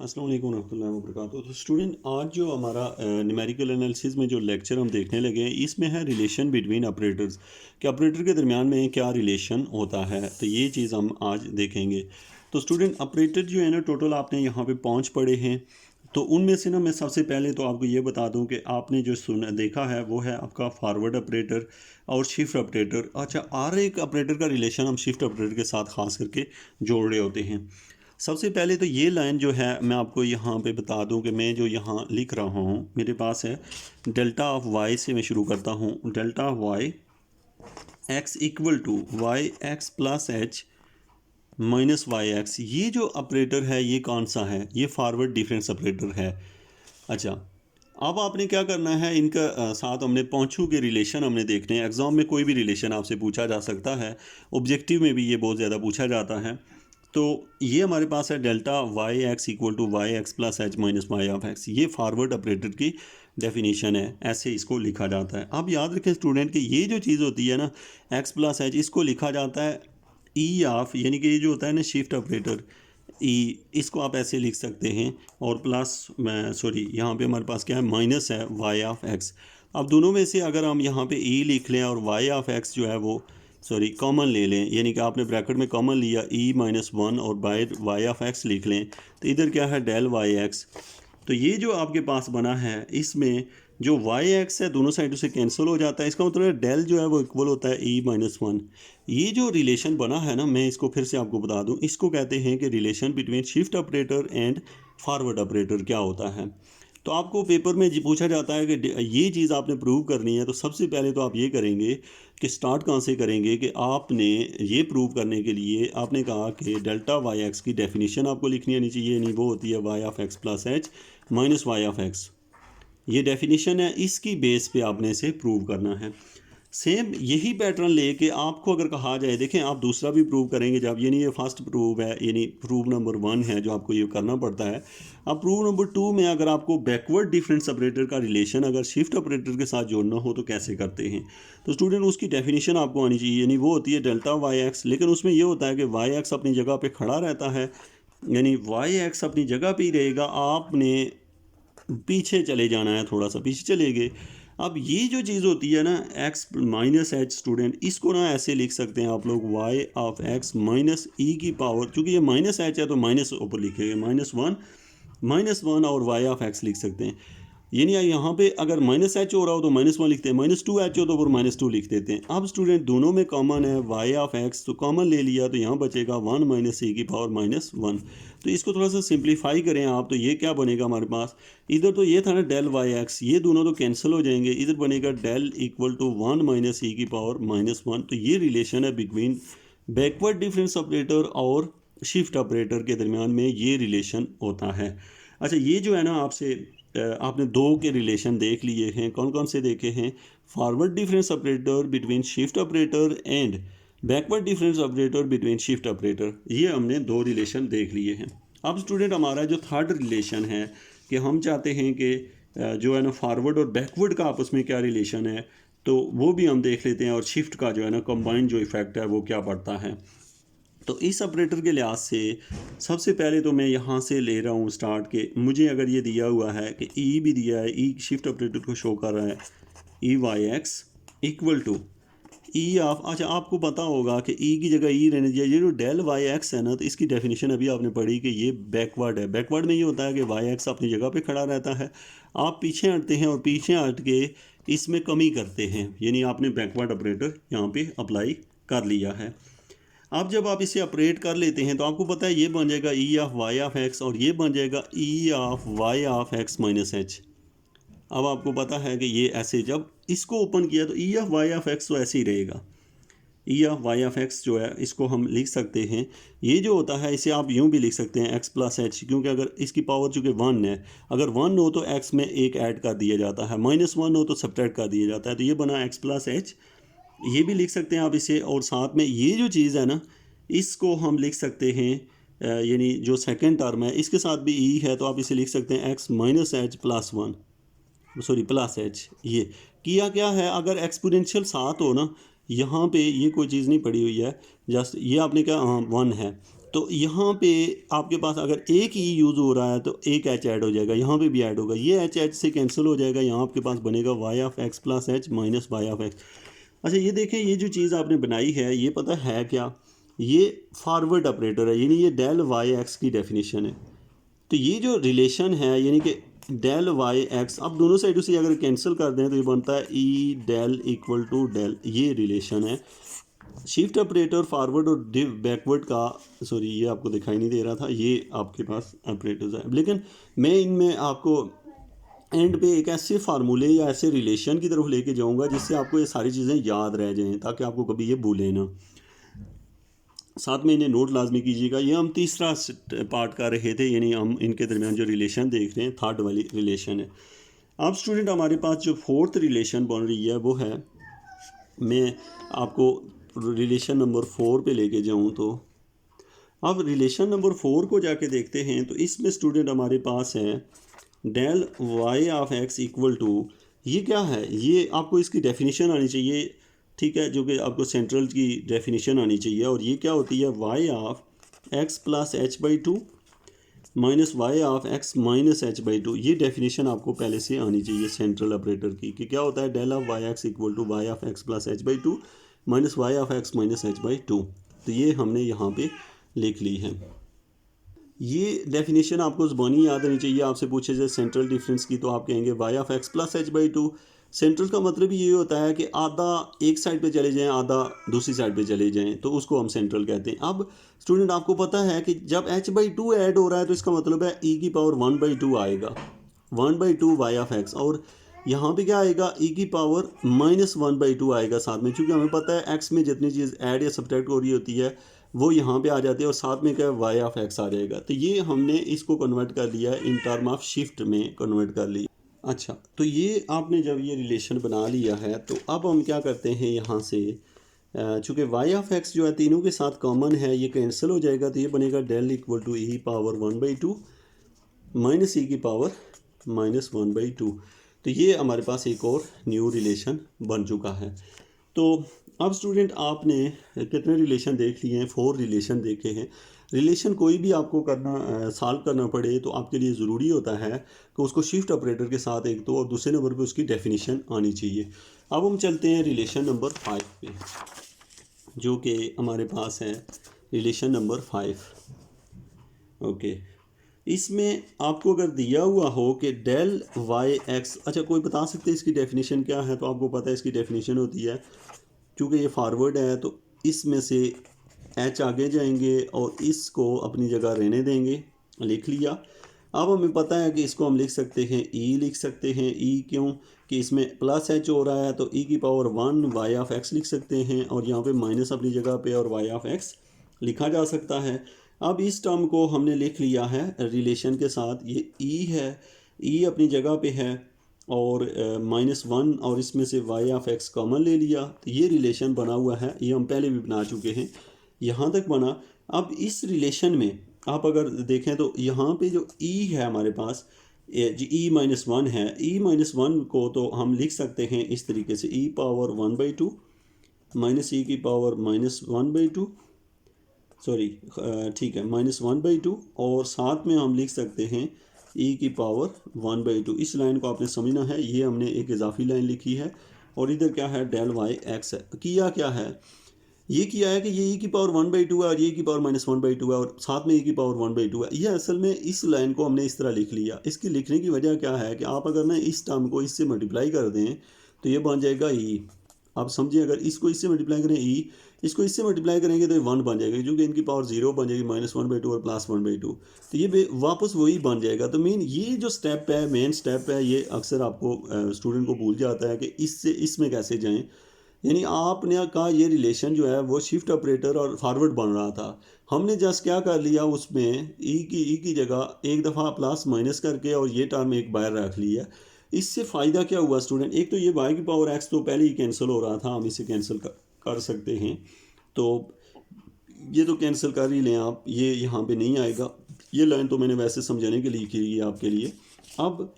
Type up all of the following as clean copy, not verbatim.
अस्सलाम वालेकुम रहमतुल्लाहि व बरकातुहू। तो स्टूडेंट, आज जो हमारा न्यूमेरिकल एनालिसिस में जो लेक्चर हम देखने लगे हैं, इसमें है रिलेशन बिटवीन ऑपरेटर्स कि ऑपरेटर के दरमियान में क्या रिलेशन होता है। तो ये चीज़ हम आज देखेंगे। तो स्टूडेंट, ऑपरेटर जो है ना, टोटल आपने यहाँ पे 5 पढ़े हैं। तो उनमें से ना मैं सबसे पहले तो आपको ये बता दूं कि आपने जो सुना देखा है वो है आपका फॉरवर्ड ऑपरेटर और शिफ्ट ऑपरेटर। अच्छा, हर एक ऑपरेटर का रिलेशन हम शिफ्ट ऑपरेटर के साथ खास करके जोड़ रहे होते हैं। सबसे पहले तो ये लाइन जो है मैं आपको यहाँ पे बता दूँ कि मैं जो यहाँ लिख रहा हूँ मेरे पास है डेल्टा ऑफ वाई से मैं शुरू करता हूँ। Delta of Y X equal to Y X plus H minus Y X. ये जो ऑपरेटर है ये कौन सा है? ये फॉरवर्ड डिफरेंस ऑपरेटर है। अच्छा, अब आपने क्या करना है, इनका साथ हमने पहुँचू के रिलेशन हमने देखने हैं। एग्ज़ाम में कोई भी रिलेशन आपसे पूछा जा सकता है, ऑब्जेक्टिव में भी ये बहुत ज़्यादा पूछा जाता है। तो ये हमारे पास है delta Y X equal to Y X plus H minus Y of X. ये फॉरवर्ड ऑपरेटर की डेफिनेशन है, ऐसे इसको लिखा जाता है। अब याद रखें स्टूडेंट कि ये जो चीज़ होती है ना एक्स प्लस एच, इसको लिखा जाता है ई ऑफ, यानी कि ये जो होता है ना शिफ्ट ऑपरेटर ई, इसको आप ऐसे लिख सकते हैं। और प्लस सॉरी यहाँ पे हमारे पास क्या है, माइनस है वाई ऑफ एक्स। अब दोनों में से अगर हम यहाँ पे ई लिख लें और वाई ऑफ एक्स जो है वो सॉरी कॉमन ले लें, यानी कि आपने ब्रैकेट में कॉमन लिया ई माइनस वन और बाय वाई ऑफ एक्स लिख लें, तो इधर क्या है डेल वाई एक्स। तो ये जो आपके पास बना है इसमें जो वाई एक्स है दोनों साइडों से कैंसिल हो जाता है। इसका मतलब डेल जो है वो इक्वल होता है ई माइनस वन। ये जो रिलेशन बना है ना, मैं इसको फिर से आपको बता दूं, इसको कहते हैं कि relation between shift operator and forward operator क्या होता है। तो आपको पेपर में पूछा जाता है कि ये चीज़ आपने प्रूव करनी है। तो सबसे पहले तो आप ये करेंगे कि स्टार्ट कहाँ से करेंगे कि आपने ये प्रूव करने के लिए आपने कहा कि डेल्टा वाई एक्स की डेफिनेशन आपको लिखनी आनी चाहिए, नहीं वो होती है Y of x plus H minus Y of X. ये डेफिनेशन है, इसकी बेस पे आपने इसे प्रूव करना है। सेम यही पैटर्न लेके आपको अगर कहा जाए, देखें आप दूसरा भी प्रूव करेंगे जब, यानी ये फर्स्ट प्रूव है, यानी प्रूव नंबर 1 है जो आपको ये करना पड़ता है। अब प्रूव नंबर 2 में अगर आपको बैकवर्ड डिफरेंस ऑपरेटर का रिलेशन अगर शिफ्ट ऑपरेटर के साथ जोड़ना हो तो कैसे करते हैं। तो स्टूडेंट उसकी डेफिनेशन आपको आनी चाहिए, यानी वो होती है डेल्टा वाई एक्स। लेकिन उसमें ये होता है कि वाई एक्स अपनी जगह पर खड़ा रहता है, यानी वाई एक्स अपनी जगह पर ही रहेगा, आपने पीछे चले जाना है, थोड़ा सा पीछे चले गए। अब ये जो चीज़ होती है ना एक्स माइनस एच, स्टूडेंट इसको ना ऐसे लिख सकते हैं आप लोग Y of X minus E की पावर, क्योंकि ये माइनस एच है तो माइनस ऊपर लिखेंगे माइनस वन और वाई ऑफ एक्स लिख सकते हैं। यानी यहाँ पे अगर माइनस एच हो रहा हो तो माइनस वन लिखते हैं, माइनस टू एच हो तो फिर माइनस टू लिख देते हैं। अब स्टूडेंट दोनों में कॉमन है वाई ऑफ एक्स, तो कॉमन ले लिया तो यहाँ बचेगा वन माइनस ई की पावर माइनस वन। तो इसको थोड़ा सा सिंप्लीफाई करें आप, तो ये क्या बनेगा हमारे पास, इधर तो ये था ना डेल वाई एक्स, ये दोनों तो कैंसिल हो जाएंगे, इधर बनेगा del equal to one minus E की पावर माइनस वन। तो ये रिलेशन है बिटवीन बैकवर्ड डिफरेंस ऑपरेटर और शिफ्ट ऑपरेटर के दरमियान में ये रिलेशन होता है। अच्छा, ये जो है ना आपने दो के रिलेशन देख लिए हैं, कौन कौन से देखे हैं, forward difference operator between shift operator and backward difference operator between shift operator. ये हमने दो रिलेशन देख लिए हैं। अब स्टूडेंट हमारा जो थर्ड रिलेशन है कि हम चाहते हैं कि जो है ना फॉरवर्ड और बैकवर्ड का आपस में क्या रिलेशन है, तो वो भी हम देख लेते हैं। और शिफ्ट का जो है ना कंबाइंड जो इफेक्ट है वो क्या पड़ता है। तो इस ऑपरेटर के लिहाज से सबसे पहले तो मैं यहाँ से ले रहा हूँ स्टार्ट के, मुझे अगर ये दिया हुआ है कि ई भी दिया है, ई शिफ्ट ऑपरेटर को शो कर रहा है E Y X equal to E of, अच्छा आपको पता होगा कि ई की जगह ई रहने चाहिए। ये जो डेल वाई एक्स है ना, तो इसकी डेफिनेशन अभी आपने पढ़ी कि ये बैकवर्ड है। बैकवर्ड में ये होता है कि वाई एक्स अपनी जगह पे खड़ा रहता है, आप पीछे हटते हैं और पीछे हट के इसमें कमी करते हैं, यानी आपने बैकवर्ड ऑपरेटर यहाँ पे अप्लाई कर लिया है। अब जब आप इसे ऑपरेट कर लेते हैं तो आपको पता है ये बन जाएगा E of Y of X और ये बन जाएगा E of Y of X minus H. अब आपको पता है कि ये ऐसे जब इसको ओपन किया तो E of Y of X तो ऐसे ही रहेगा। E of Y of X जो है इसको हम लिख सकते हैं, ये जो होता है इसे आप यूँ भी लिख सकते हैं एक्स प्लस एच, क्योंकि अगर इसकी पावर चूँकि वन है, अगर वन हो तो एक्स में एक ऐड कर दिया जाता है, माइनस वन हो तो सब्ट्रैक्ट कर दिया जाता है। तो ये बना एक्स प्लस एच, ये भी लिख सकते हैं आप इसे। और साथ में ये जो चीज़ है ना इसको हम लिख सकते हैं, यानी जो सेकंड टर्म है इसके साथ भी ई है तो आप इसे लिख सकते हैं x minus H plus one, sorry plus H. ये किया क्या है, अगर एक्सपोनेंशियल साथ हो ना, यहाँ पे ये कोई चीज़ नहीं पड़ी हुई है, जस्ट ये आपने क्या हाँ वन है, तो यहाँ पे आपके पास अगर एक ई यूज़ हो रहा है तो एक एच ऐड हो जाएगा, यहाँ पे भी ऐड होगा, ये एच एच से कैंसिल हो जाएगा, यहाँ आपके पास बनेगा Y of x plus H minus Y of X. अच्छा ये देखें, ये जो चीज़ आपने बनाई है ये पता है क्या, ये फॉरवर्ड ऑपरेटर है, यानी ये डेल वाई एक्स की डेफिनेशन है। तो ये जो रिलेशन है यानी कि डेल वाई एक्स, अब दोनों साइडों से अगर कैंसिल कर दें तो ये बनता है E del equal to del, ये रिलेशन है। शिफ्ट ऑपरेटर फॉरवर्ड और डिव बैकवर्ड का, सॉरी ये आपको दिखाई नहीं दे रहा था, ये आपके पास ऑपरेटर्स हैं, लेकिन मैं इनमें आपको एंड पे एक ऐसे फार्मूले या ऐसे रिलेशन की तरफ लेके जाऊंगा जिससे आपको ये सारी चीज़ें याद रह जाएं, ताकि आपको कभी ये भूलें ना। साथ में इन्हें नोट लाजमी कीजिएगा। ये हम तीसरा पार्ट कर रहे थे, यानी हम इनके दरमियान जो रिलेशन देख रहे हैं थर्ड वाली रिलेशन है। अब स्टूडेंट हमारे पास जो फोर्थ रिलेशन बन रही है वो है, मैं आपको रिलेशन नंबर 4 पे लेके जाऊं तो अब रिलेशन नंबर 4 को जाके देखते हैं। तो इसमें स्टूडेंट हमारे पास है del Y of X equal to, ये क्या है, ये आपको इसकी डेफिनेशन आनी चाहिए, ठीक है, जो कि आपको सेंट्रल की डेफिनेशन आनी चाहिए। और ये क्या होती है, Y of x plus H by two minus Y of X minus H by two, ये डेफिनेशन आपको पहले से आनी चाहिए सेंट्रल ऑपरेटर की, कि क्या होता है del of Y X equal to Y of x plus H by two minus Y of X minus H by two. तो ये हमने यहाँ पे लिख ली है। ये डेफिनेशन आपको ज़बानी याद आनी चाहिए। आपसे पूछे जाए सेंट्रल डिफरेंस की तो आप कहेंगे Y of x plus H by two. Central का मतलब ये होता है कि आधा एक साइड पे चले जाएं, आधा दूसरी साइड पे चले जाएं, तो उसको हम सेंट्रल कहते हैं। अब स्टूडेंट आपको पता है कि जब एच बाई टू ऐड हो रहा है तो इसका मतलब है ई की पावर 1/2 आएगा, 1/2 वाई ऑफ एक्स, और यहाँ पे क्या आएगा, ई की पावर माइनस 1/2 आएगा साथ में, क्योंकि हमें पता है एक्स में जितनी चीज़ ऐड या सब्ट्रैक्ट हो रही होती है वो यहाँ पे आ जाती है, और साथ में क्या वाई ऑफ एक्स आ जाएगा। तो ये हमने इसको कन्वर्ट कर लिया है, इन टर्म ऑफ शिफ्ट में कन्वर्ट कर लिया। अच्छा, तो ये आपने जब ये रिलेशन बना लिया है तो अब हम क्या करते हैं, यहाँ से चूँकि वाई ऑफ एक्स जो है तीनों के साथ कॉमन है, ये कैंसिल हो जाएगा, तो ये बनेगा del equal to E power 1/2 minus E की पावर माइनस 1/2। तो ये हमारे पास एक और न्यू रिलेशन बन चुका है। तो अब स्टूडेंट आपने कितने रिलेशन देख लिए हैं, 4 रिलेशन देखे हैं। रिलेशन कोई भी आपको करना सॉल्व करना पड़े तो आपके लिए ज़रूरी होता है कि उसको शिफ्ट ऑपरेटर के साथ एक तो, और दूसरे नंबर पे उसकी डेफिनेशन आनी चाहिए। अब हम चलते हैं रिलेशन नंबर 5 पे, जो कि हमारे पास है रिलेशन नंबर 5। ओके, इसमें आपको अगर दिया हुआ हो कि डेल वाई एक्स, अच्छा कोई बता सकते हैं इसकी डेफिनेशन क्या है, तो आपको पता है इसकी डेफिनेशन होती है, क्योंकि ये फॉरवर्ड है तो इसमें से एच आगे जाएंगे और इसको अपनी जगह रहने देंगे, लिख लिया। अब हमें पता है कि इसको हम लिख सकते हैं ई लिख सकते हैं, ई क्यों कि इसमें प्लस एच हो रहा है, तो ई की पावर 1 वाई ऑफ एक्स लिख सकते हैं, और यहाँ पे माइनस अपनी जगह पे और वाई ऑफ एक्स लिखा जा सकता है। अब इस टर्म को हमने लिख लिया है रिलेशन के साथ, ये ई है, ई अपनी जगह पे है, और -1 और इसमें से वाई ऑफ एक्स कॉमन ले लिया, तो ये रिलेशन बना हुआ है, ये हम पहले भी बना चुके हैं, यहाँ तक बना। अब इस रिलेशन में आप अगर देखें तो यहाँ पे जो ई है हमारे पास, जो E-1 है, E-1 को तो हम लिख सकते हैं इस तरीके से, ई पावर 1/2 माइनस ई की पावर -1/2, सॉरी ठीक है -1/2, और साथ में हम लिख सकते हैं ई की पावर 1/2। इस लाइन को आपने समझना है, ये हमने एक इजाफी लाइन लिखी है, और इधर क्या है डेल वाई एक्स है। किया क्या है, ये किया है कि ये ई की पावर 1/2 है और ये की पावर -1/2 है, और साथ में ई की पावर 1/2 है। ये असल में इस लाइन को हमने इस तरह लिख लिया। इसकी लिखने की वजह क्या है कि आप अगर ना इस टर्म को इससे मल्टीप्लाई कर दें तो ये बन जाएगा ई। आप समझिए, अगर इसको इससे मल्टीप्लाई करें ई, इसको इससे मल्टीप्लाई करेंगे तो ये 1 बन जाएगा, क्योंकि इनकी पावर 0 बन जाएगी, -1/2 और +1/2, तो ये वापस वही बन जाएगा। तो मेन ये जो स्टेप है, मेन स्टेप है, ये अक्सर आपको स्टूडेंट को भूल जाता है कि इससे इसमें कैसे जाएं। यानी आपने कहा ये रिलेशन जो है वो शिफ्ट ऑपरेटर और फॉरवर्ड बन रहा था, हमने जस्ट क्या कर लिया, उसमें ई की जगह एक दफ़ा प्लस माइनस करके और ये टर्म एक बाहर रख लिया। इससे फ़ायदा क्या हुआ स्टूडेंट, एक तो ये वाई की पावर एक्स तो पहले ही कैंसिल हो रहा था, हम इसे कैंसिल कर सकते हैं, तो ये तो कैंसिल कर ही लें आप, ये यहाँ पे नहीं आएगा। ये लाइन तो मैंने वैसे समझाने के लिए की है आपके लिए। अब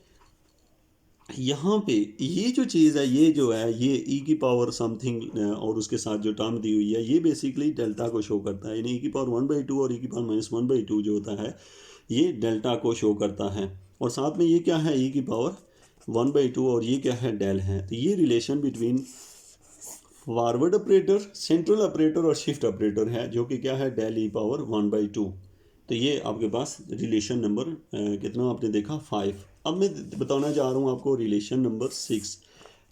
यहाँ पे ये जो चीज़ है, ये जो है, ये ई की पावर समथिंग और उसके साथ जो टर्म दी हुई है, ये बेसिकली डेल्टा को शो करता है। यानी ई की पावर 1/2 और ई की पावर -1/2 जो होता है, ये डेल्टा को शो करता है। और साथ में ये क्या है, ई की पावर 1/2 और ये क्या है, डेल है। तो ये relation between forward operator, central operator और शिफ्ट ऑपरेटर है, जो कि क्या है, डेल ई पावर 1/2। तो ये आपके पास रिलेशन नंबर कितना आपने देखा, 5। अब मैं बताना चाह रहा हूँ आपको रिलेशन नंबर 6।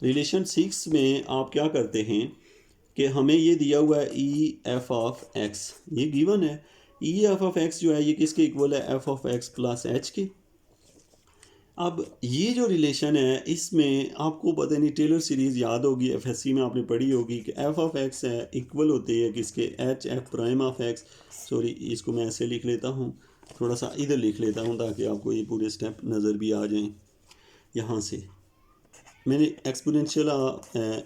रिलेशन 6 में आप क्या करते हैं कि हमें ये दिया हुआ है ई एफ ऑफ एक्स, ये गिवन है। ई एफ ऑफ एक्स जो है ये किसके इक्वल है, F of x plus H के। अब ये जो रिलेशन है, इसमें आपको पता नहीं, टेलर सीरीज़ याद होगी, एफएससी में आपने पढ़ी होगी कि एफ ऑफ एक्स है इक्वल होती है किसके, H f prime of x. Sorry, इसको मैं ऐसे लिख लेता हूँ, थोड़ा सा इधर लिख लेता हूँ ताकि आपको ये पूरे स्टेप नज़र भी आ जाएं। यहाँ से मैंने exponential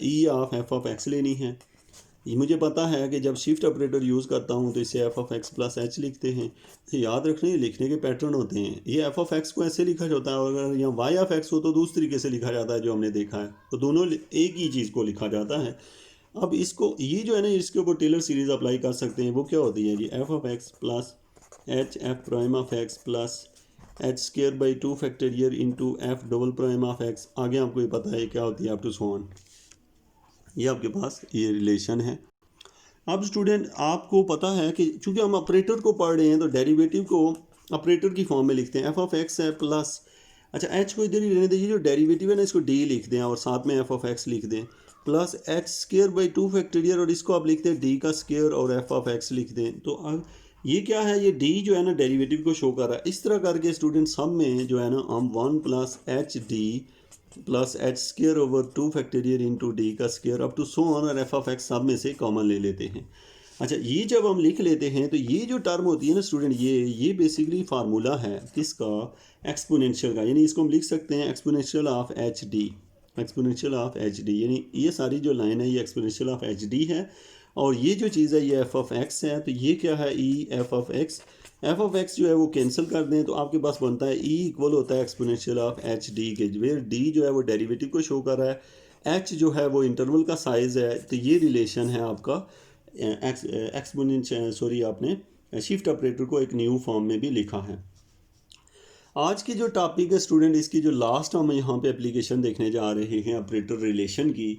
E of F of x लेनी है। ये मुझे पता है कि जब शिफ्ट ऑपरेटर यूज़ करता हूँ तो इसे F of x plus H लिखते हैं। तो याद रखने, लिखने के पैटर्न होते हैं। ये एफ ऑफ एक्स को ऐसे लिखा जाता है, और अगर यहाँ वाई ऑफ एक्स हो तो दूसरे तरीके से लिखा जाता है, जो हमने देखा है। तो दोनों एक ही चीज़ को लिखा जाता है। अब इसको, ये जो है ना, इसके ऊपर टेलर सीरीज़ अप्लाई कर सकते हैं। वो क्या होती है जी, f of x plus h f prime of x plus h square by 2 factorial into f double prime of x. आगे आपको ये पता है क्या होती है, अप टू सो ऑन। ये आपके पास ये रिलेशन है। अब स्टूडेंट, आपको पता है कि चूंकि हम ऑपरेटर को पढ़ रहे हैं तो डेरिवेटिव को ऑपरेटर की फॉर्म में लिखते हैं। एफ ऑफ एक्स है प्लस, अच्छा एच को इधर ही रहने दीजिए, जो डेरिवेटिव है ना इसको डी लिख दें और साथ में एफ ऑफ एक्स लिख दें, plus h square by 2 factorial, और इसको आप लिखते हैं डी का स्केयर और एफ ऑफ एक्स लिख दें। तो अब ये क्या है, ये डी जो है ना डेरिवेटिव को शो कर रहा है। इस तरह करके स्टूडेंट सब में जो है ना हम 1 plus h D plus h square over 2 factorial into D का square up to so on, और एफ ऑफ एक्स सब में से कॉमन ले लेते हैं। अच्छा, ये जब हम लिख लेते हैं तो ये जो टर्म होती है ना स्टूडेंट, ये बेसिकली फार्मूला है किसका, एक्सपोनेंशियल का। यानी इसको हम लिख सकते हैं exponential of H D, exponential of H D. यानी ये सारी जो लाइन है ये एक्सपोनेंशियल ऑफ एच डी है, और ये जो चीज़ है ये एफ ऑफ एक्स है। तो ये क्या है, E F of x. F of X जो है वो कैंसिल कर दें तो आपके पास बनता है ई इक्वल होता है एक्सपोनेंशियल ऑफ एच डी के, वेयर डी जो है वो डेरिवेटिव को शो कर रहा है, एच जो है वो इंटरवल का साइज़ है। तो ये रिलेशन है आपका एक्सपोनेंशियल, सॉरी आपने शिफ्ट ऑपरेटर को एक न्यू फॉर्म में भी लिखा है। आज की जो टॉपिक है स्टूडेंट, इसकी जो लास्ट हम यहाँ पे एप्लीकेशन देखने जा रहे हैं ऑपरेटर रिलेशन की,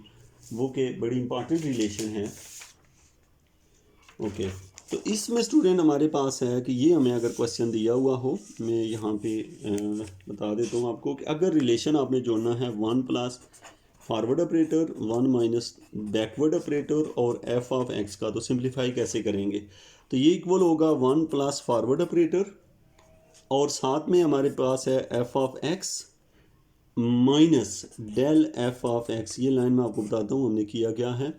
वो के बड़ी इंपॉर्टेंट रिलेशन है। ओके, तो इसमें स्टूडेंट हमारे पास है कि ये हमें अगर क्वेश्चन दिया हुआ हो, मैं यहाँ पे बता देता हूँ आपको कि अगर रिलेशन आपने जोड़ना है 1 plus forward operator 1 minus backward operator और एफ ऑफ एक्स का, तो सिंप्लीफाई कैसे करेंगे। तो ये इक्वल होगा 1 प्लस फॉरवर्ड ऑपरेटर और साथ में हमारे पास है F of X minus del F of X. ये लाइन मैं आपको बताता हूँ हमने किया क्या है।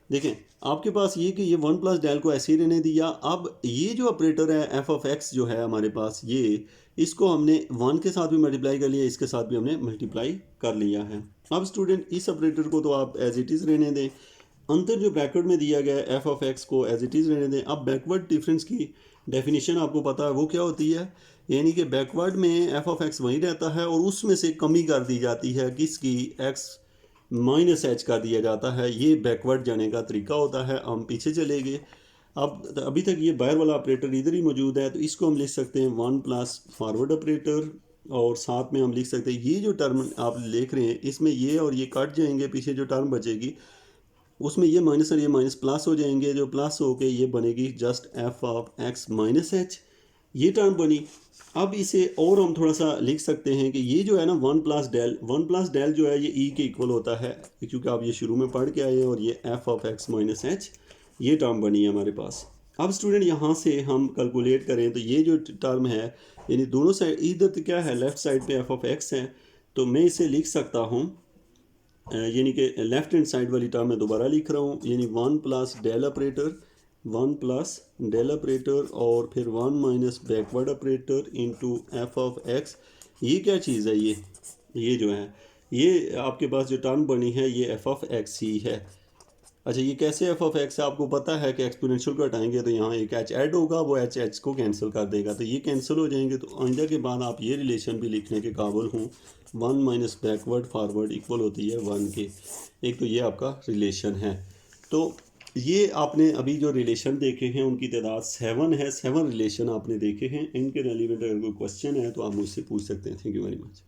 देखें, आपके पास ये कि ये 1 प्लस डेल को ऐसे ही रहने दिया। अब ये जो ऑपरेटर है एफ ऑफ एक्स जो है हमारे पास, ये इसको हमने 1 के साथ भी मल्टीप्लाई कर लिया, इसके साथ भी हमने मल्टीप्लाई कर लिया है। अब स्टूडेंट इस ऑपरेटर को तो आप एज इट इज़ रहने दें, अंतर जो ब्रैकेट में दिया गया है एफ ऑफ एक्स को एज इट इज़ रहने दें। अब बैकवर्ड डिफरेंस की डेफिनेशन आपको पता है वो क्या होती है, यानी कि बैकवर्ड में एफ ऑफ एक्स वहीं रहता है और उसमें से कमी कर दी जाती है किसकी, एक्स माइनस एच कर दिया जाता है। ये बैकवर्ड जाने का तरीका होता है। हम पीछे चले गए, अब अभी तक ये बाहर वाला ऑपरेटर इधर ही मौजूद है, तो इसको हम लिख सकते हैं 1 प्लस फॉरवर्ड ऑपरेटर और साथ में हम लिख सकते हैं ये जो टर्म आप लिख रहे हैं इसमें ये और ये कट जाएंगे, पीछे जो टर्म बचेगी उसमें ये माइनस और ये माइनस प्लस हो जाएंगे, जो प्लस हो के ये बनेगी just F of X minus H, ये टर्म बनी। अब इसे और हम थोड़ा सा लिख सकते हैं कि ये जो है ना 1 प्लस डेल जो है ये ई के इक्वल होता है, क्योंकि आप ये शुरू में पढ़ के आए हैं, और ये F of X minus H ये टर्म बनी है हमारे पास। अब स्टूडेंट यहाँ से हम कैलकुलेट करें तो ये जो टर्म है, यानी दोनों साइड, इधर तो क्या है लेफ़्ट साइड पे एफ ऑफ एक्स है, तो मैं इसे लिख सकता हूँ, यानी कि लेफ़्ट हैंड साइड वाली टर्म मैं दोबारा लिख रहा हूँ, यानी 1 plus del operator, 1 plus del operator और फिर 1 minus backward operator into F of X. ये क्या चीज़ है, ये जो है ये आपके पास जो टर्म बनी है ये एफ ऑफ एक्स ही है। अच्छा, ये कैसे एफ ऑफ एक्स है? आपको पता है कि एक्सपोनेंशियल को हटाएंगे तो यहाँ एक एच ऐड होगा, वो एच एच को कैंसिल कर देगा, तो ये कैंसिल हो जाएंगे। तो आइंदा के बाद आप ये रिलेशन भी लिखने के काबिल हूँ, 1 माइनस बैकवर्ड फारवर्ड इक्वल होती है 1 के। एक तो ये आपका रिलेशन है। तो ये आपने अभी जो रिलेशन देखे हैं उनकी तादाद 7 है। 7 रिलेशन आपने देखे हैं। इनके रेलिवेंट अगर कोई क्वेश्चन है तो आप मुझसे पूछ सकते हैं। Thank you very much.